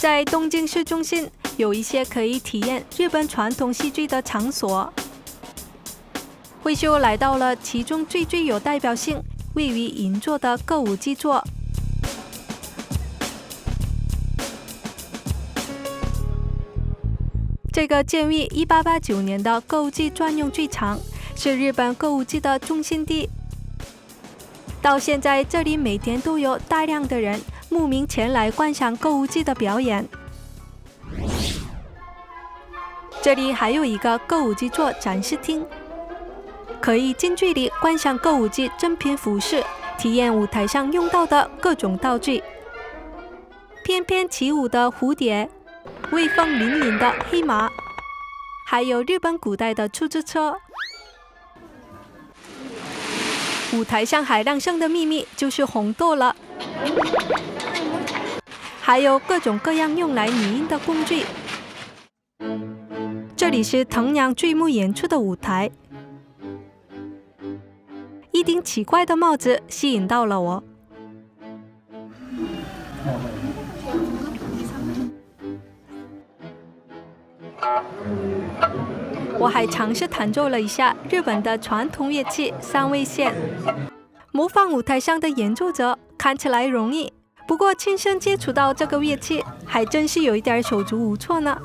在东京市中心有一些可以体验日本传统戏剧的场所。慧秀来到了其中最具有代表性、位于银座的歌舞伎座。这个建于1889年的歌舞伎专用剧场是日本歌舞伎的中心地。到现在，这里每天都有大量的人慕名前来观赏歌舞伎的表演。这里还有一个歌舞伎座展示厅，可以近距离观赏歌舞伎真品服饰，体验舞台上用到的各种道具。翩翩起舞的蝴蝶，威风凛凛的黑马，还有日本古代的出租车。舞台上海浪声的秘密就是红豆了，还有各种各样用来拟音的工具。这里是藤阳剧目演出的舞台。一顶奇怪的帽子吸引到了我。我还尝试弹奏了一下日本的传统乐器三味线，模仿舞台上的演奏者看起来容易，不过亲身接触到这个乐器，还真是有一点手足无措呢。